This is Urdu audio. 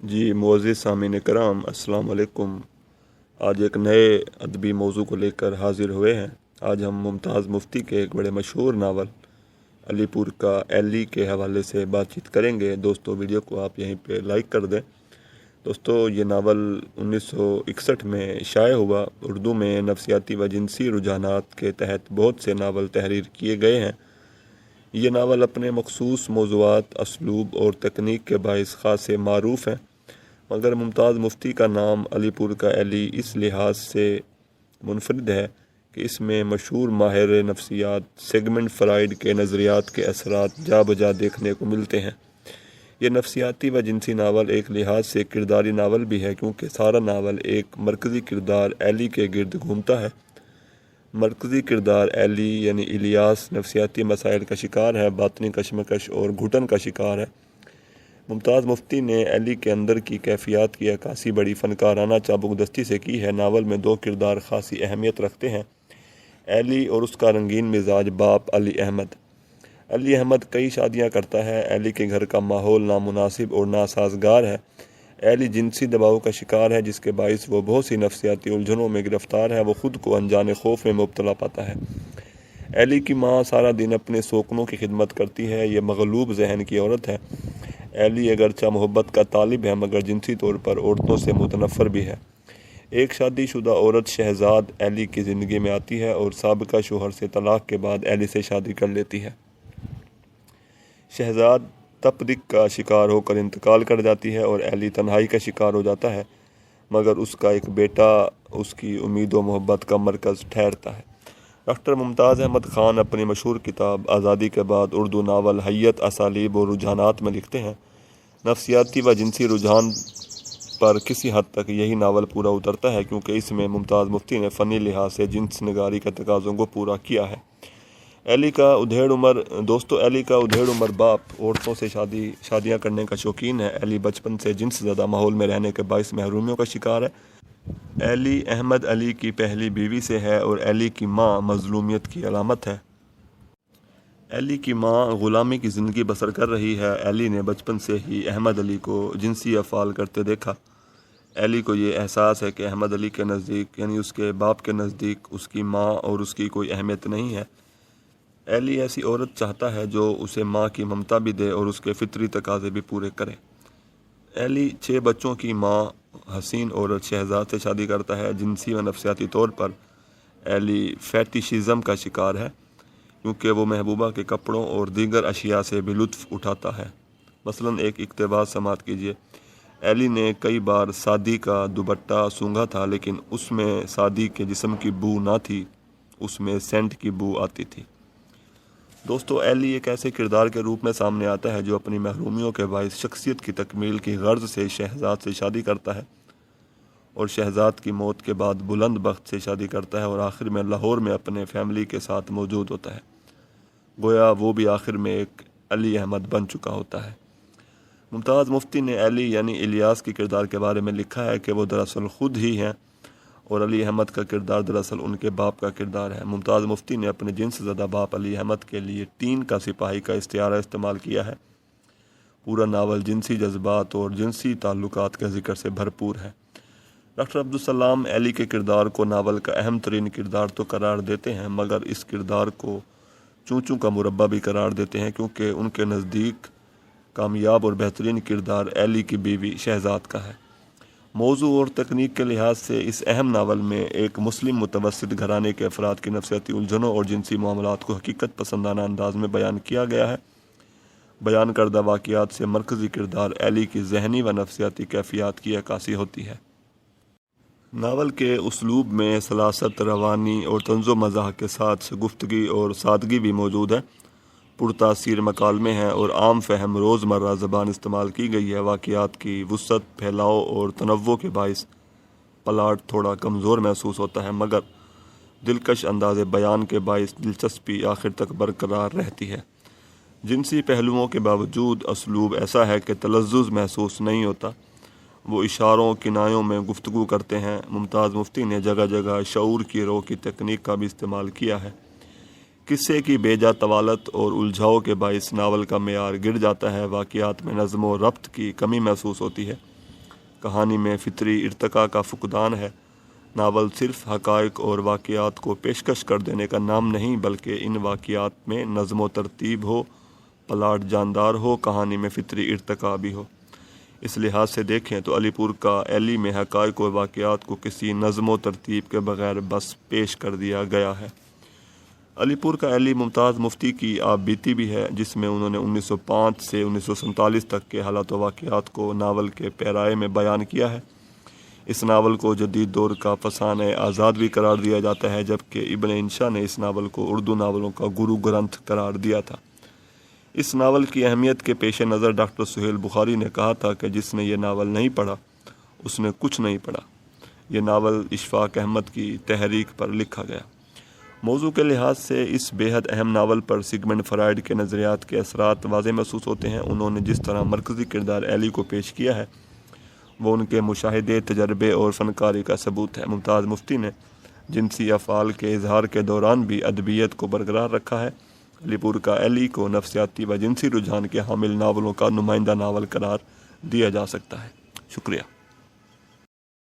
جی معزز سامعین کرام، السلام علیکم۔ آج ایک نئے ادبی موضوع کو لے کر حاضر ہوئے ہیں۔ آج ہم ممتاز مفتی کے ایک بڑے مشہور ناول علی پور کا ایلی کے حوالے سے بات چیت کریں گے۔ دوستو ویڈیو کو آپ یہیں پہ لائک کر دیں۔ دوستو یہ ناول 1961 میں شائع ہوا۔ اردو میں نفسیاتی و جنسی رجحانات کے تحت بہت سے ناول تحریر کیے گئے ہیں۔ یہ ناول اپنے مخصوص موضوعات، اسلوب اور تکنیک کے باعث خاصے معروف ہیں، مگر ممتاز مفتی کا نام علی پور کا ایلی اس لحاظ سے منفرد ہے کہ اس میں مشہور ماہر نفسیات سیگمنڈ فرائیڈ کے نظریات کے اثرات جا بجا دیکھنے کو ملتے ہیں۔ یہ نفسیاتی و جنسی ناول ایک لحاظ سے کرداری ناول بھی ہے، کیونکہ سارا ناول ایک مرکزی کردار ایلی کے گرد گھومتا ہے۔ مرکزی کردار ایلی یعنی الیاس نفسیاتی مسائل کا شکار ہے، باطنی کشمکش اور گھٹن کا شکار ہے۔ ممتاز مفتی نے ایلی کے اندر کی کیفیات کی عکاسی بڑی فنکارانہ چابک دستی سے کی ہے۔ ناول میں دو کردار خاصی اہمیت رکھتے ہیں، ایلی اور اس کا رنگین مزاج باپ علی احمد۔ علی احمد کئی شادیاں کرتا ہے۔ ایلی کے گھر کا ماحول نامناسب اور ناسازگار ہے۔ ایلی جنسی دباؤ کا شکار ہے، جس کے باعث وہ بہت سی نفسیاتی الجھنوں میں گرفتار ہے۔ وہ خود کو انجان خوف میں مبتلا پاتا ہے۔ ایلی کی ماں سارا دن اپنے سوکنوں کی خدمت کرتی ہے۔ یہ مغلوب ذہن کی عورت ہے۔ ایلی اگرچہ محبت کا طالب ہے، مگر جنسی طور پر عورتوں سے متنفر بھی ہے۔ ایک شادی شدہ عورت شہزاد ایلی کی زندگی میں آتی ہے اور سابقہ شوہر سے طلاق کے بعد ایلی سے شادی کر لیتی ہے۔ شہزاد تپدق کا شکار ہو کر انتقال کر جاتی ہے اور ایلی تنہائی کا شکار ہو جاتا ہے، مگر اس کا ایک بیٹا اس کی امید و محبت کا مرکز ٹھہرتا ہے۔ ڈاکٹر ممتاز احمد خان اپنی مشہور کتاب آزادی کے بعد اردو ناول حیت، اسالیب اور رجحانات میں لکھتے ہیں، نفسیاتی و جنسی رجحان پر کسی حد تک یہی ناول پورا اترتا ہے، کیونکہ اس میں ممتاز مفتی نے فنی لحاظ سے جنس نگاری کے تقاضوں کو پورا کیا ہے۔ ایلی کا ادھیڑ عمر باپ عورتوں سے شادیاں کرنے کا شوقین ہے۔ ایلی بچپن سے جنس زدہ ماحول میں رہنے کے باعث محرومیوں کا شکار ہے۔ ایلی احمد علی کی پہلی بیوی سے ہے اور ایلی کی ماں مظلومیت کی علامت ہے۔ ایلی کی ماں غلامی کی زندگی بسر کر رہی ہے۔ ایلی نے بچپن سے ہی احمد علی کو جنسی افعال کرتے دیکھا۔ ایلی کو یہ احساس ہے کہ احمد علی کے نزدیک یعنی اس کے باپ کے نزدیک اس کی ماں اور اس کی کوئی اہمیت نہیں ہے۔ ایلی ایسی عورت چاہتا ہے جو اسے ماں کی ممتا بھی دے اور اس کے فطری تقاضے بھی پورے کرے۔ ایلی 6 بچوں کی ماں حسین عورت شہزاد سے شادی کرتا ہے۔ جنسی و نفسیاتی طور پر ایلی فیٹیشزم کا شکار ہے، کیونکہ وہ محبوبہ کے کپڑوں اور دیگر اشیاء سے بھی لطف اٹھاتا ہے۔ مثلاً ایک اقتباس سماعت کیجیے۔ ایلی نے کئی بار سعدی کا دوپٹہ سونگھا تھا، لیکن اس میں سعدی کے جسم کی بو نہ تھی، اس میں سینٹ کی بو آتی تھی۔ دوستو ایلی ایک ایسے کردار کے روپ میں سامنے آتا ہے جو اپنی محرومیوں کے باعث شخصیت کی تکمیل کی غرض سے شہزاد سے شادی کرتا ہے اور شہزاد کی موت کے بعد بلند بخت سے شادی کرتا ہے اور آخر میں لاہور میں اپنے فیملی کے ساتھ موجود ہوتا ہے، گویا وہ بھی آخر میں ایک علی احمد بن چکا ہوتا ہے۔ ممتاز مفتی نے ایلی یعنی الیاس کے کردار کے بارے میں لکھا ہے کہ وہ دراصل خود ہی ہیں اور علی احمد کا کردار دراصل ان کے باپ کا کردار ہے۔ ممتاز مفتی نے اپنے جنس زدہ باپ علی احمد کے لیے ٹین کا سپاہی کا استعارہ استعمال کیا ہے۔ پورا ناول جنسی جذبات اور جنسی تعلقات کے ذکر سے بھرپور ہے۔ ڈاکٹر عبدالسلام ایلی کے کردار کو ناول کا اہم ترین کردار تو قرار دیتے ہیں، مگر اس کردار کو چوں کا مربع بھی قرار دیتے ہیں، کیونکہ ان کے نزدیک کامیاب اور بہترین کردار ایلی کی بیوی شہزاد کا ہے۔ موضوع اور تکنیک کے لحاظ سے اس اہم ناول میں ایک مسلم متوسط گھرانے کے افراد کی نفسیاتی الجھنوں اور جنسی معاملات کو حقیقت پسندانہ انداز میں بیان کیا گیا ہے۔ بیان کردہ واقعات سے مرکزی کردار ایلی کی ذہنی و نفسیاتی کیفیات کی عکاسی ہوتی ہے۔ ناول کے اسلوب میں سلاست، روانی اور طنز و مزاح کے ساتھ گفتگی اور سادگی بھی موجود ہے۔ پرتاثیر مکالمے ہیں اور عام فہم روزمرہ زبان استعمال کی گئی ہے۔ واقعات کی وسعت، پھیلاؤ اور تنوع کے باعث پلاٹ تھوڑا کمزور محسوس ہوتا ہے، مگر دلکش انداز بیان کے باعث دلچسپی آخر تک برقرار رہتی ہے۔ جنسی پہلوؤں کے باوجود اسلوب ایسا ہے کہ تلذذ محسوس نہیں ہوتا۔ وہ اشاروں، کنایوں میں گفتگو کرتے ہیں۔ ممتاز مفتی نے جگہ جگہ شعور کی رو کی تکنیک کا بھی استعمال کیا ہے۔ قصے کی بیجا طوالت اور الجھاؤ کے باعث ناول کا معیار گر جاتا ہے۔ واقعات میں نظم و ربط کی کمی محسوس ہوتی ہے۔ کہانی میں فطری ارتقاء کا فقدان ہے۔ ناول صرف حقائق اور واقعات کو پیشکش کر دینے کا نام نہیں، بلکہ ان واقعات میں نظم و ترتیب ہو، پلاٹ جاندار ہو، کہانی میں فطری ارتقاء بھی ہو۔ اس لحاظ سے دیکھیں تو علی پور کا ایلی میں حقائق و واقعات کو کسی نظم و ترتیب کے بغیر بس پیش کر دیا گیا ہے۔ علی پور کا ایلی ممتاز مفتی کی آپ بیتی بھی ہے، جس میں انہوں نے 1905 سے 1947 تک کے حالات و واقعات کو ناول کے پیرائے میں بیان کیا ہے۔ اس ناول کو جدید دور کا فسانہ آزاد بھی قرار دیا جاتا ہے، جبکہ ابن انشا نے اس ناول کو اردو ناولوں کا گرو گرنتھ قرار دیا تھا۔ اس ناول کی اہمیت کے پیش نظر ڈاکٹر سہیل بخاری نے کہا تھا کہ جس نے یہ ناول نہیں پڑھا اس نے کچھ نہیں پڑھا۔ یہ ناول اشفاق احمد کی تحریک پر لکھا گیا۔ موضوع کے لحاظ سے اس بے حد اہم ناول پر سگمنڈ فرائڈ کے نظریات کے اثرات واضح محسوس ہوتے ہیں۔ انہوں نے جس طرح مرکزی کردار ایلی کو پیش کیا ہے وہ ان کے مشاہدے، تجربے اور فنکاری کا ثبوت ہے۔ ممتاز مفتی نے جنسی افعال کے اظہار کے دوران بھی ادبیت کو برقرار رکھا ہے۔ علی پور کا ایلی کو نفسیاتی و جنسی رجحان کے حامل ناولوں کا نمائندہ ناول قرار دیا جا سکتا ہے۔ شکریہ۔